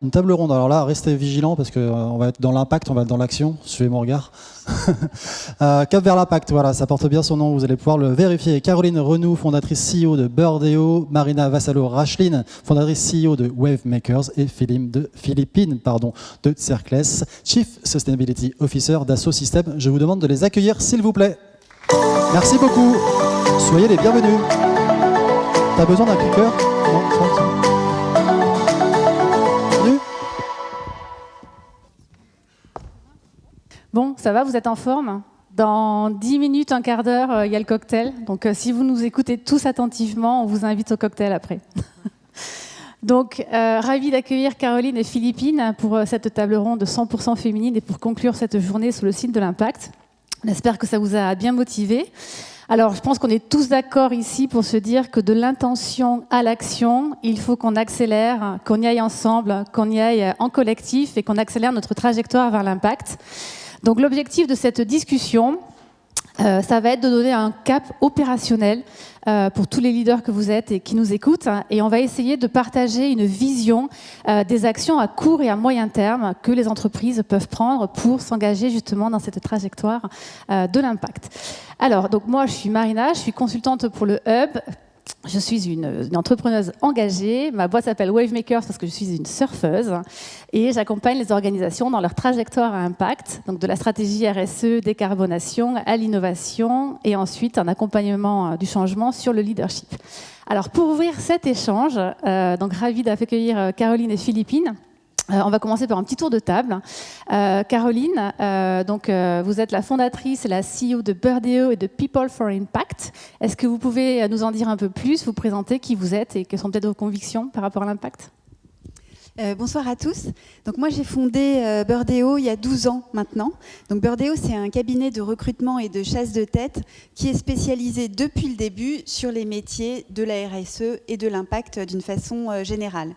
Une table ronde, alors là, restez vigilants parce qu'on va être dans l'impact, on va être dans l'action, suivez mon regard. Cap vers l'impact, voilà, ça porte bien son nom, vous allez pouvoir le vérifier. Caroline Renoux, fondatrice CEO de Birdeo, Marina Vassalo-Racheline, fondatrice CEO de Wavemakers et Philippine de Cerclès, Chief Sustainability Officer d'Asso System. Je vous demande de les accueillir, s'il vous plaît. Merci beaucoup, soyez les bienvenus. T'as besoin d'un clicker? Non, ça, c'est bon. Bon, ça va, vous êtes en forme? Dans 10 minutes, un quart d'heure, il y a le cocktail. Donc, si vous nous écoutez tous attentivement, on vous invite au cocktail après. Donc, ravi d'accueillir Caroline et Philippine pour cette table ronde 100% féminine et pour conclure cette journée sous le signe de l'impact. On espère que ça vous a bien motivé. Alors, je pense qu'on est tous d'accord ici pour se dire que de l'intention à l'action, il faut qu'on accélère, qu'on y aille ensemble, qu'on y aille en collectif et qu'on accélère notre trajectoire vers l'impact. Donc l'objectif de cette discussion, ça va être de donner un cap opérationnel pour tous les leaders que vous êtes et qui nous écoutent. Et on va essayer de partager une vision des actions à court et à moyen terme que les entreprises peuvent prendre pour s'engager justement dans cette trajectoire de l'impact. Alors, donc moi, je suis Marina, je suis consultante pour le Hub. Je suis une entrepreneuse engagée. Ma boîte s'appelle Wavemakers parce que je suis une surfeuse. Et j'accompagne les organisations dans leur trajectoire à impact, donc de la stratégie RSE, décarbonation, à l'innovation, et ensuite un accompagnement du changement sur le leadership. Alors pour ouvrir cet échange, donc ravie d'accueillir Caroline et Philippine. On va commencer par un petit tour de table. Caroline, vous êtes la fondatrice et la CEO de Birdeo et de People for Impact. Est-ce que vous pouvez nous en dire un peu plus, vous présenter qui vous êtes et quelles sont peut-être vos convictions par rapport à l'impact ? Bonsoir à tous. Donc moi j'ai fondé Birdeo il y a 12 ans maintenant. Donc Birdeo, c'est un cabinet de recrutement et de chasse de tête qui est spécialisé depuis le début sur les métiers de la RSE et de l'impact d'une façon générale.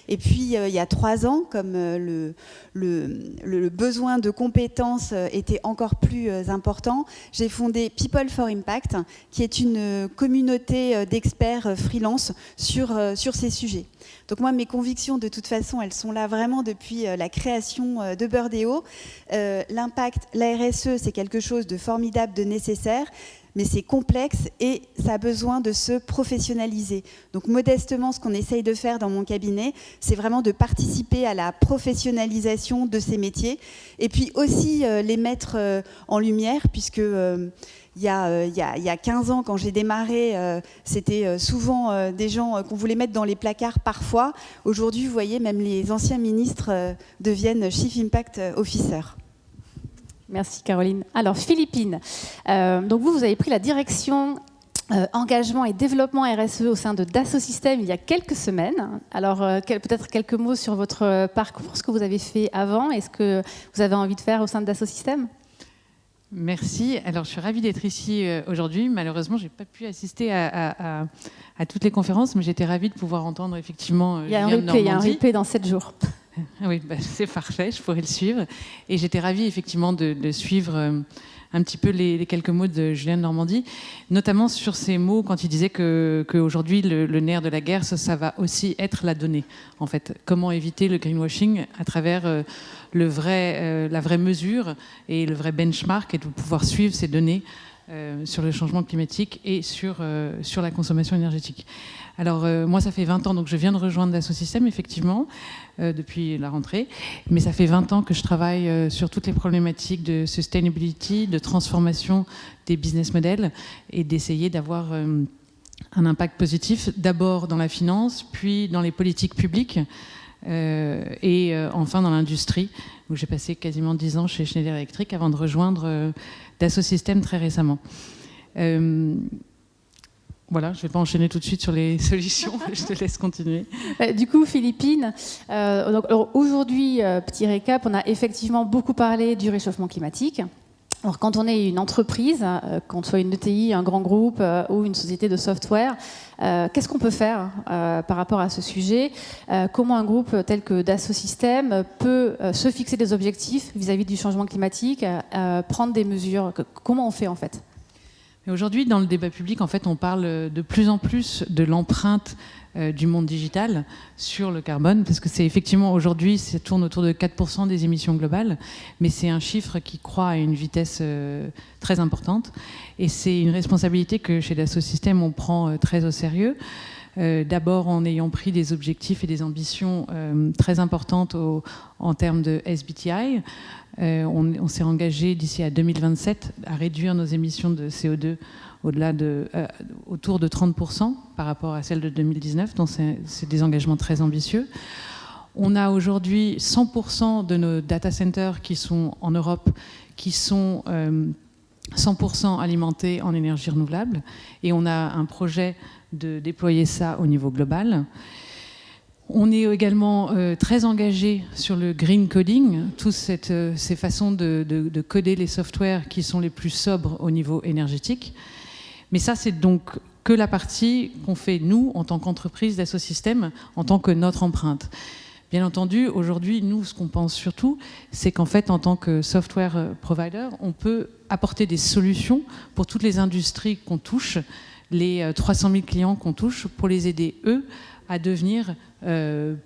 Et puis, il y a 3 ans, comme le besoin de compétences était encore plus important, j'ai fondé People for Impact, qui est une communauté d'experts freelance sur ces sujets. Donc moi, mes convictions, de toute façon, elles sont là vraiment depuis la création de Birdeo. L'impact, la RSE, c'est quelque chose de formidable, de nécessaire, mais c'est complexe et ça a besoin de se professionnaliser. Donc modestement, ce qu'on essaye de faire dans mon cabinet, c'est vraiment de participer à la professionnalisation de ces métiers et puis aussi les mettre en lumière, puisque il y a 15 ans, quand j'ai démarré, c'était souvent des gens qu'on voulait mettre dans les placards parfois. Aujourd'hui, vous voyez, même les anciens ministres deviennent Chief Impact Officer. Merci Caroline. Alors Philippine, donc vous avez pris la direction engagement et développement RSE au sein de Dassault Systèmes il y a quelques semaines. Alors peut-être quelques mots sur votre parcours, ce que vous avez fait avant et ce que vous avez envie de faire au sein de Dassault Systèmes. Merci. Alors je suis ravie d'être ici aujourd'hui. Malheureusement, je n'ai pas pu assister à toutes les conférences, mais j'étais ravie de pouvoir entendre effectivement. Il y a un replay dans 7 jours. Oui, c'est parfait, je pourrais le suivre. Et j'étais ravie effectivement de suivre un petit peu les quelques mots de Julien de Normandie, notamment sur ces mots quand il disait qu'aujourd'hui le nerf de la guerre, ça va aussi être la donnée. En fait, comment éviter le greenwashing à travers la vraie mesure et le vrai benchmark, et de pouvoir suivre ces données sur le changement climatique et sur la consommation énergétique. Alors moi ça fait 20 ans, donc je viens de rejoindre Dassault Systèmes effectivement depuis la rentrée, mais ça fait 20 ans que je travaille sur toutes les problématiques de sustainability, de transformation des business models et d'essayer d'avoir un impact positif d'abord dans la finance, puis dans les politiques publiques et enfin dans l'industrie, où j'ai passé quasiment 10 ans chez Schneider Electric avant de rejoindre Dassault Systèmes très récemment. Voilà, je ne vais pas enchaîner tout de suite sur les solutions, je te laisse continuer. Du coup, Philippine, aujourd'hui, petit récap, on a effectivement beaucoup parlé du réchauffement climatique. Alors, quand on est une entreprise, qu'on soit une ETI, un grand groupe ou une société de software, qu'est-ce qu'on peut faire par rapport à ce sujet ? Comment un groupe tel que Dassault Systèmes peut se fixer des objectifs vis-à-vis du changement climatique, prendre des mesures ? Comment on fait en fait ? Aujourd'hui, dans le débat public, en fait, on parle de plus en plus de l'empreinte du monde digital sur le carbone, parce que c'est effectivement aujourd'hui, ça tourne autour de 4% des émissions globales, mais c'est un chiffre qui croît à une vitesse très importante, et c'est une responsabilité que chez Dassault Systèmes on prend très au sérieux. D'abord en ayant pris des objectifs et des ambitions très importantes en termes de SBTI. On s'est engagé d'ici à 2027 à réduire nos émissions de CO2 autour de 30% par rapport à celles de 2019, donc c'est des engagements très ambitieux. On a aujourd'hui 100% de nos data centers qui sont en Europe, qui sont 100% alimentés en énergie renouvelable, et on a un projet de déployer ça au niveau global. On est également très engagé sur le green coding, toutes ces façons de coder les softwares qui sont les plus sobres au niveau énergétique. Mais ça, c'est donc que la partie qu'on fait, nous, en tant qu'entreprise Dassault Systèmes, en tant que notre empreinte. Bien entendu, aujourd'hui, nous, ce qu'on pense surtout, c'est qu'en fait, en tant que software provider, on peut apporter des solutions pour toutes les industries qu'on touche, les 300 000 clients qu'on touche, pour les aider, eux, à devenir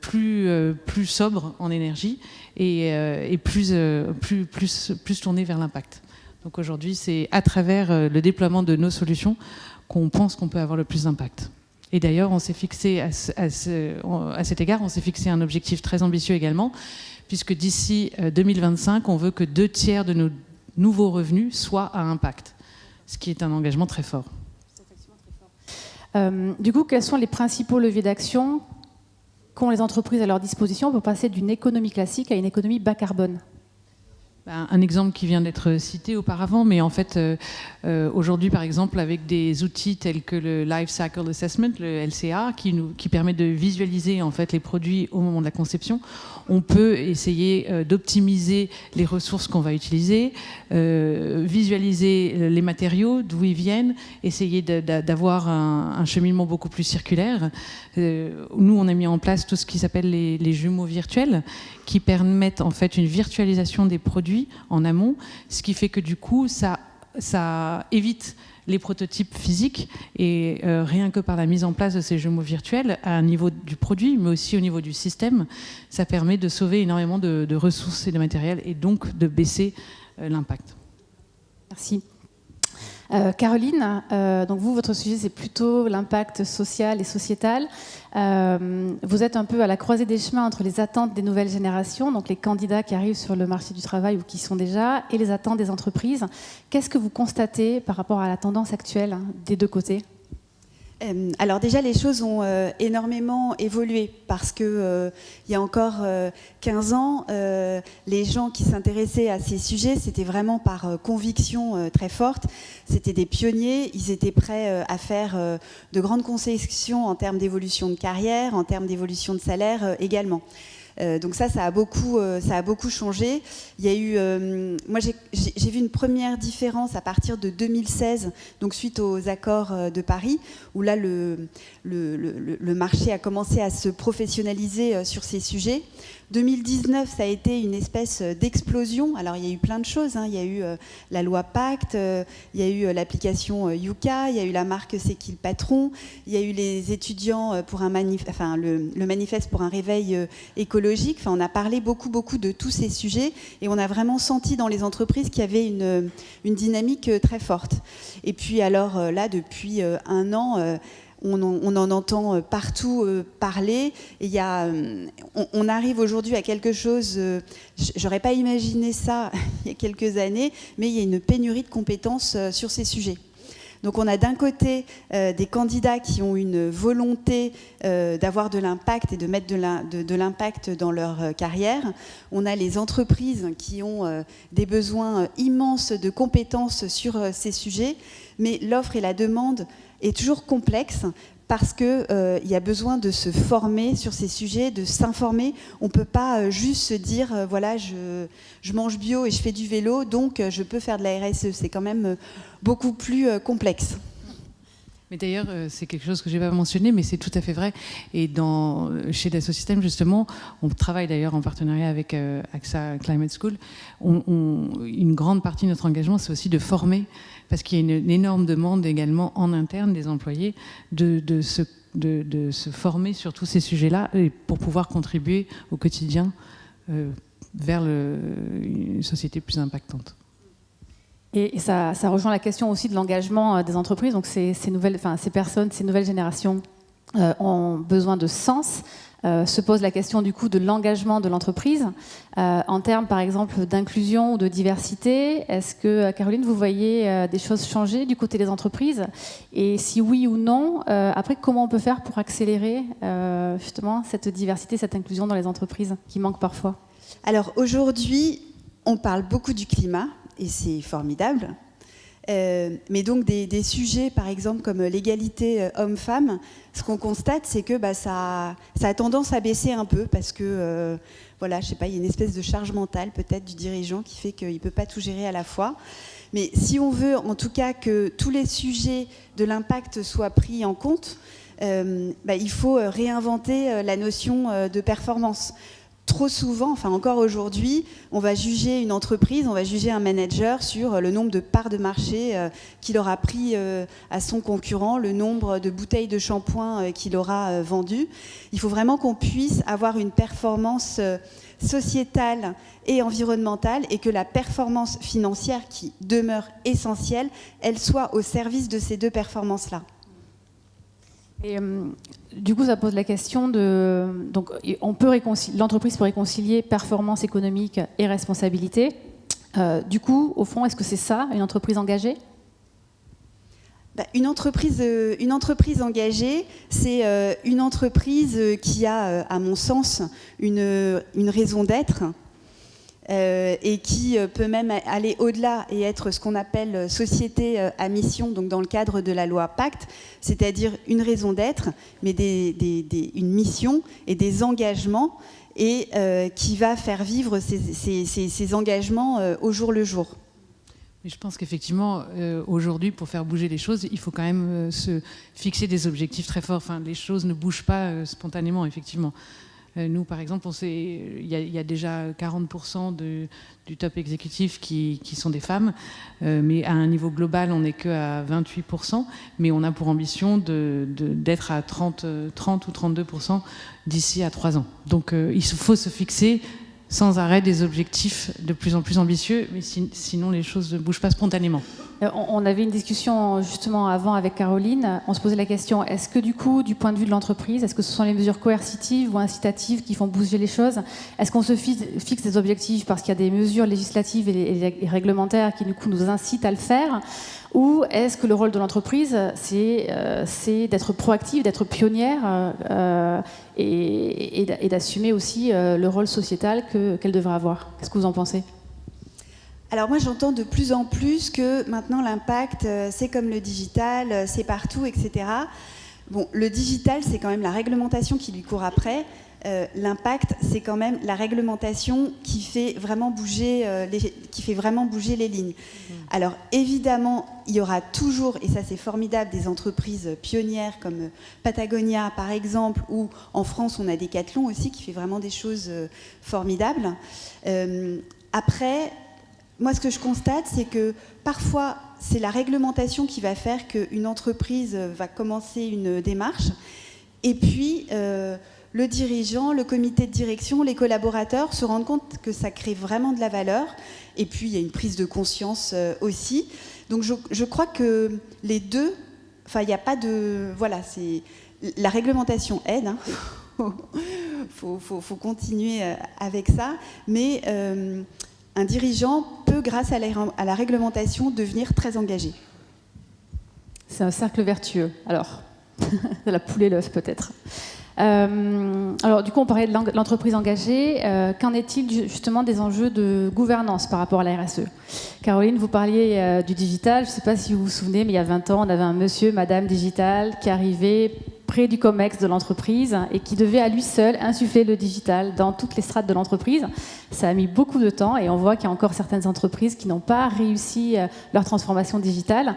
plus sobres en énergie et plus tournés vers l'impact. Donc aujourd'hui, c'est à travers le déploiement de nos solutions qu'on pense qu'on peut avoir le plus d'impact. Et d'ailleurs, on s'est fixé, à cet égard, on s'est fixé un objectif très ambitieux également, puisque d'ici 2025, on veut que 2/3 de nos nouveaux revenus soient à impact, ce qui est un engagement très fort. Du coup, quels sont les principaux leviers d'action qu'ont les entreprises à leur disposition pour passer d'une économie classique à une économie bas carbone ? Un exemple qui vient d'être cité auparavant, mais en fait, aujourd'hui, par exemple, avec des outils tels que le Life Cycle Assessment, le LCA, qui permet de visualiser en fait les produits au moment de la conception, on peut essayer d'optimiser les ressources qu'on va utiliser, visualiser les matériaux, d'où ils viennent, essayer d'avoir un cheminement beaucoup plus circulaire. Nous, on a mis en place tout ce qui s'appelle les jumeaux virtuels, qui permettent en fait une virtualisation des produits en amont, ce qui fait que du coup, ça évite les prototypes physiques, et rien que par la mise en place de ces jumeaux virtuels, à un niveau du produit, mais aussi au niveau du système, ça permet de sauver énormément de ressources et de matériel, et donc de baisser l'impact. Merci. Caroline, donc vous, votre sujet, c'est plutôt l'impact social et sociétal. Vous êtes un peu à la croisée des chemins entre les attentes des nouvelles générations, donc les candidats qui arrivent sur le marché du travail ou qui y sont déjà, et les attentes des entreprises. Qu'est-ce que vous constatez par rapport à la tendance actuelle des deux côtés ? Alors déjà, les choses ont énormément évolué parce que il y a encore 15 ans, les gens qui s'intéressaient à ces sujets, c'était vraiment par conviction très forte. C'était des pionniers, ils étaient prêts à faire de grandes concessions en termes d'évolution de carrière, en termes d'évolution de salaire également. Donc ça a beaucoup changé. Il y a eu, moi j'ai vu une première différence à partir de 2016, donc suite aux accords de Paris, où là le marché a commencé à se professionnaliser sur ces sujets. 2019, ça a été une espèce d'explosion. Alors, il y a eu plein de choses. Il y a eu la loi Pacte, il y a eu l'application Yuka, il y a eu la marque C'est qui le patron, il y a eu les étudiants pour le manifeste pour un réveil écologique. Enfin, on a parlé beaucoup de tous ces sujets et on a vraiment senti dans les entreprises qu'il y avait une dynamique très forte. Et puis, alors là, depuis un an... On en entend partout parler. Et on arrive aujourd'hui à quelque chose, j'aurais pas imaginé ça il y a quelques années, mais il y a une pénurie de compétences sur ces sujets. Donc on a d'un côté des candidats qui ont une volonté d'avoir de l'impact et de mettre de l'impact dans leur carrière. On a les entreprises qui ont des besoins immenses de compétences sur ces sujets, mais l'offre et la demande est toujours complexe parce qu'il y a besoin de se former sur ces sujets, de s'informer. On ne peut pas juste se dire, voilà, je mange bio et je fais du vélo, donc je peux faire de la RSE. C'est quand même beaucoup plus complexe. Mais d'ailleurs, c'est quelque chose que je n'ai pas mentionné, mais c'est tout à fait vrai. Et chez Dassault Systèmes, justement, on travaille d'ailleurs en partenariat avec AXA Climate School. Une grande partie de notre engagement, c'est aussi de former, parce qu'il y a une énorme demande également en interne des employés de se former sur tous ces sujets-là et pour pouvoir contribuer au quotidien vers une société plus impactante. Et ça rejoint la question aussi de l'engagement des entreprises. Donc ces nouvelles générations ont besoin de sens. Se pose la question du coup de l'engagement de l'entreprise en termes par exemple d'inclusion ou de diversité. Est-ce que, Caroline, vous voyez des choses changer du côté des entreprises? Et si oui ou non, après comment on peut faire pour accélérer justement cette diversité, cette inclusion dans les entreprises qui manque parfois? Alors aujourd'hui, on parle beaucoup du climat et c'est formidable. Mais donc des sujets, par exemple, comme l'égalité homme-femme, ce qu'on constate, c'est que ça a tendance à baisser un peu parce que, voilà, je sais pas, il y a une espèce de charge mentale peut-être du dirigeant qui fait qu'il ne peut pas tout gérer à la fois. Mais si on veut, en tout cas, que tous les sujets de l'impact soient pris en compte, il faut réinventer la notion de performance. Trop souvent, enfin encore aujourd'hui, on va juger une entreprise, on va juger un manager sur le nombre de parts de marché qu'il aura pris à son concurrent, le nombre de bouteilles de shampoing qu'il aura vendues. Il faut vraiment qu'on puisse avoir une performance sociétale et environnementale et que la performance financière, qui demeure essentielle, elle soit au service de ces deux performances-là. Et du coup, ça pose la question donc, l'entreprise peut réconcilier performance économique et responsabilité. Du coup, au fond, est-ce que c'est ça, une entreprise engagée? Une entreprise engagée, c'est une entreprise qui a, à mon sens, une raison d'être. Et qui peut même aller au-delà et être ce qu'on appelle société à mission, donc dans le cadre de la loi Pacte, c'est-à-dire une raison d'être, mais une mission et des engagements, et qui va faire vivre ces engagements au jour le jour. Mais je pense qu'effectivement, aujourd'hui, pour faire bouger les choses, il faut quand même se fixer des objectifs très forts. Enfin, les choses ne bougent pas spontanément, effectivement. Nous, par exemple, il y a déjà 40% du top exécutif qui sont des femmes, mais à un niveau global, on n'est qu'à 28%, mais on a pour ambition d'être à 30 ou 32% d'ici à 3 ans. Donc il faut se fixer sans arrêt des objectifs de plus en plus ambitieux, mais sinon les choses ne bougent pas spontanément. On avait une discussion justement avant avec Caroline. On se posait la question, est-ce que du coup, du point de vue de l'entreprise, est-ce que ce sont les mesures coercitives ou incitatives qui font bouger les choses? Est-ce qu'on se fixe des objectifs parce qu'il y a des mesures législatives et réglementaires qui du coup nous incitent à le faire? Ou est-ce que le rôle de l'entreprise, c'est d'être proactive, d'être pionnière et d'assumer aussi le rôle sociétal qu'elle devrait avoir? Qu'est-ce que vous en pensez? Alors moi j'entends de plus en plus que maintenant l'impact c'est comme le digital, c'est partout, etc. Bon, le digital c'est quand même la réglementation qui lui court après. L'impact c'est quand même la réglementation qui fait vraiment bouger les lignes. Alors évidemment il y aura toujours, et ça c'est formidable, des entreprises pionnières comme Patagonia par exemple, ou en France on a Decathlon aussi qui fait vraiment des choses formidables. Après, moi, ce que je constate, c'est que parfois, c'est la réglementation qui va faire qu'une entreprise va commencer une démarche. Et puis, le dirigeant, le comité de direction, les collaborateurs se rendent compte que ça crée vraiment de la valeur. Et puis, il y a une prise de conscience aussi. Donc, je crois que les deux, enfin, il n'y a pas de... Voilà, la réglementation aide, hein. Faut continuer avec ça. Mais... un dirigeant peut, grâce à la réglementation, devenir très engagé. C'est un cercle vertueux. Alors, de la poule et l'œuf peut-être. Alors, du coup, on parlait de l'entreprise engagée. Qu'en est-il justement des enjeux de gouvernance par rapport à la RSE? Caroline, vous parliez du digital. Je ne sais pas si vous vous souvenez, mais il y a 20 ans, on avait un monsieur, madame digital, qui arrivait près du COMEX de l'entreprise et qui devait à lui seul insuffler le digital dans toutes les strates de l'entreprise. Ça a mis beaucoup de temps et on voit qu'il y a encore certaines entreprises qui n'ont pas réussi leur transformation digitale.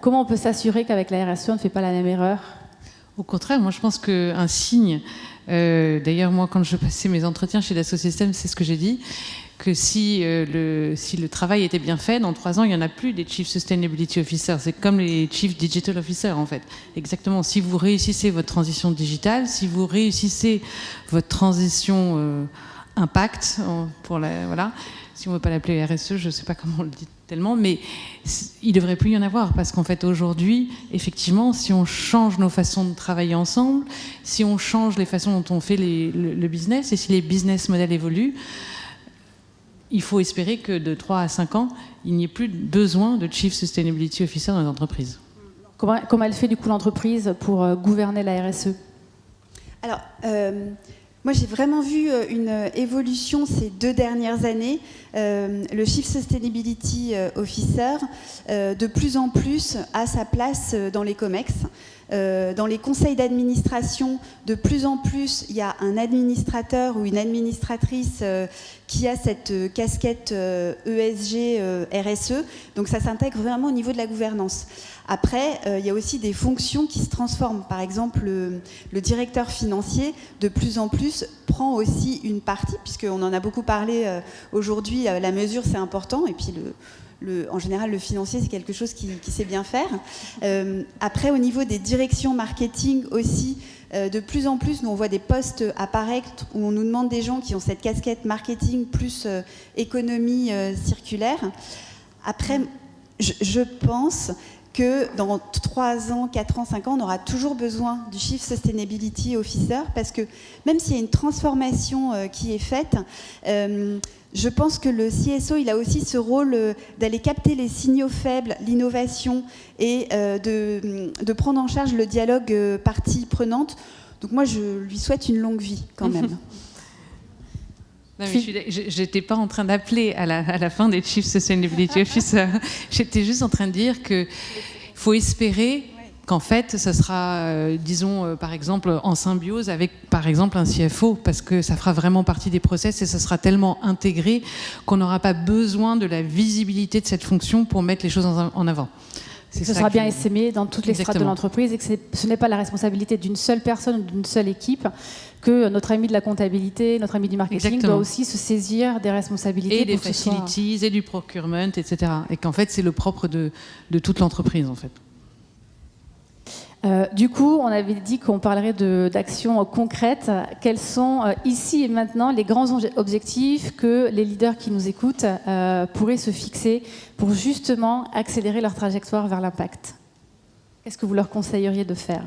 Comment on peut s'assurer qu'avec la RSE, on ne fait pas la même erreur ? Au contraire, moi je pense qu'un signe, d'ailleurs moi quand je passais mes entretiens chez Dassault Systèmes, c'est ce que j'ai dit, que si le travail était bien fait, dans 3 ans, il n'y en a plus des Chief Sustainability Officers. C'est comme les Chief Digital Officers, en fait. Exactement. Si vous réussissez votre transition digitale, si vous réussissez votre transition impact, voilà. Si on ne veut pas l'appeler RSE, je ne sais pas comment on le dit tellement, mais il ne devrait plus y en avoir. Parce qu'en fait, aujourd'hui, effectivement, si on change nos façons de travailler ensemble, si on change les façons dont on fait le business, et si les business models évoluent, il faut espérer que de 3 à 5 ans, il n'y ait plus besoin de Chief Sustainability Officer dans les entreprises. Comment elle fait du coup l'entreprise pour gouverner la RSE ? Alors, moi j'ai vraiment vu une évolution ces 2 dernières années. Le Chief Sustainability Officer, de plus en plus, a sa place dans les COMEX. Dans les conseils d'administration, de plus en plus, il y a un administrateur ou une administratrice qui a cette casquette ESG, RSE. Donc ça s'intègre vraiment au niveau de la gouvernance. Après, il y a aussi des fonctions qui se transforment. Par exemple, le directeur financier, de plus en plus, prend aussi une partie, puisqu'on en a beaucoup parlé aujourd'hui, la mesure c'est important, et puis en général, le financier, c'est quelque chose qui sait bien faire. Après, au niveau des directions marketing aussi, de plus en plus, nous, on voit des postes apparaître où on nous demande des gens qui ont cette casquette marketing plus économie circulaire. Après, je pense que dans 3 ans, 4 ans, 5 ans, on aura toujours besoin du Chief Sustainability Officer parce que même s'il y a une transformation qui est faite, je pense que le CSO, il a aussi ce rôle d'aller capter les signaux faibles, l'innovation et de prendre en charge le dialogue partie prenante. Donc moi, je lui souhaite une longue vie quand même. Je n'étais pas en train d'appeler à la fin des Chief Sustainability Officers. J'étais juste en train de dire qu'il faut espérer qu'en fait, ça sera, disons, par exemple, en symbiose avec, par exemple, un CFO, parce que ça fera vraiment partie des process et ça sera tellement intégré qu'on n'aura pas besoin de la visibilité de cette fonction pour mettre les choses en avant. Ce sera bien essaimé dans toutes les strates de l'entreprise et que ce n'est pas la responsabilité d'une seule personne ou d'une seule équipe, que notre ami de la comptabilité, notre ami du marketing doit aussi se saisir des responsabilités. Et des facilities, et du procurement, etc. Et qu'en fait, c'est le propre de toute l'entreprise, en fait. Du coup, on avait dit qu'on parlerait d'actions concrètes. Quels sont ici et maintenant les grands objectifs que les leaders qui nous écoutent pourraient se fixer pour justement accélérer leur trajectoire vers l'impact ? Qu'est-ce que vous leur conseilleriez de faire ?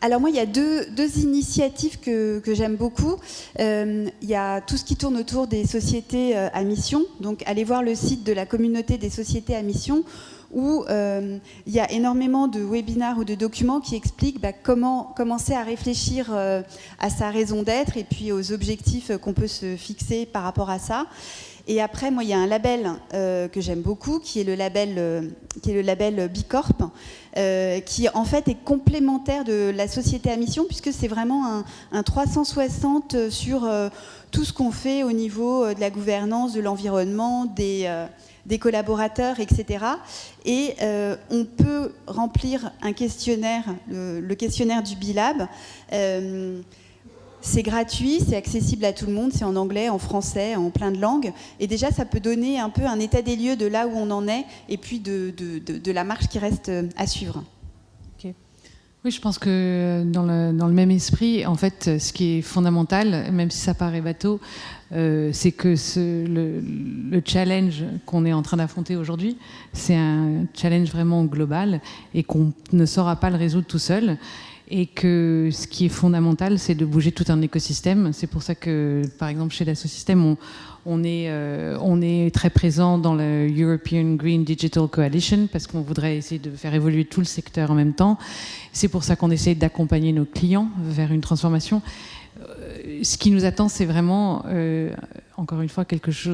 Alors moi, il y a deux initiatives que j'aime beaucoup. Il y a tout ce qui tourne autour des sociétés à mission. Donc, allez voir le site de la communauté des sociétés à mission où il y a énormément de webinaires ou de documents qui expliquent comment commencer à réfléchir à sa raison d'être et puis aux objectifs qu'on peut se fixer par rapport à ça. Et après, moi, il y a un label que j'aime beaucoup, qui est le label Bicorp, qui en fait est complémentaire de la société à mission, puisque c'est vraiment un 360 sur tout ce qu'on fait au niveau de la gouvernance, de l'environnement, des collaborateurs, etc. Et on peut remplir un questionnaire, le questionnaire du BiLab. C'est gratuit, c'est accessible à tout le monde, c'est en anglais, en français, en plein de langues. Et déjà, ça peut donner un peu un état des lieux de là où on en est et puis de la marche qui reste à suivre. Okay. Oui, je pense que dans le même esprit, en fait, ce qui est fondamental, même si ça paraît bateau, c'est que le challenge qu'on est en train d'affronter aujourd'hui, c'est un challenge vraiment global et qu'on ne saura pas le résoudre tout seul. Et que ce qui est fondamental, c'est de bouger tout un écosystème. C'est pour ça que, par exemple, chez Dassault Systèmes, on est très présent dans le European Green Digital Coalition parce qu'on voudrait essayer de faire évoluer tout le secteur en même temps. C'est pour ça qu'on essaie d'accompagner nos clients vers une transformation. Ce qui nous attend, c'est vraiment, encore une fois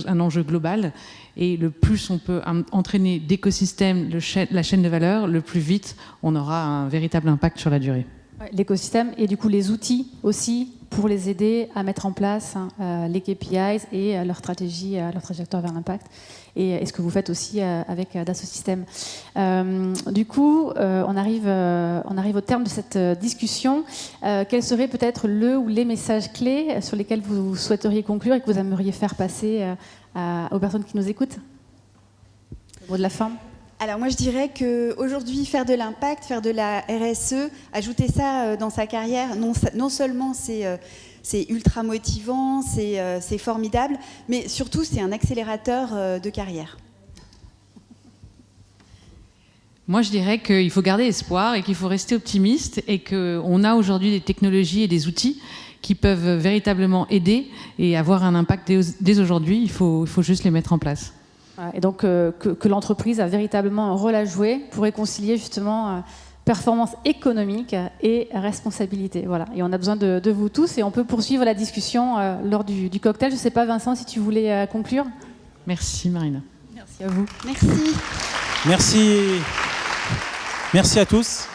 un enjeu global. Et le plus on peut entraîner d'écosystèmes, la chaîne de valeur, le plus vite on aura un véritable impact sur la durée. L'écosystème et du coup les outils aussi pour les aider à mettre en place les KPIs et leur stratégie, leur trajectoire vers l'impact. Et ce que vous faites aussi avec Dassault Systèmes. Du coup, on arrive au terme de cette discussion. Quels seraient peut-être le ou les messages clés sur lesquels vous souhaiteriez conclure et que vous aimeriez faire passer aux personnes qui nous écoutent? Le mot de la fin. Alors moi je dirais qu'aujourd'hui faire de l'impact, faire de la RSE, ajouter ça dans sa carrière, non seulement c'est ultra motivant, c'est formidable, mais surtout c'est un accélérateur de carrière. Moi je dirais qu'il faut garder espoir et qu'il faut rester optimiste et qu'on a aujourd'hui des technologies et des outils qui peuvent véritablement aider et avoir un impact dès aujourd'hui. Il faut juste les mettre en place. Et donc que l'entreprise a véritablement un rôle à jouer pour réconcilier justement performance économique et responsabilité. Voilà. Et on a besoin de vous tous et on peut poursuivre la discussion lors du cocktail. Je ne sais pas Vincent si tu voulais conclure. Merci Marina. Merci à vous. Merci. Merci. Merci à tous.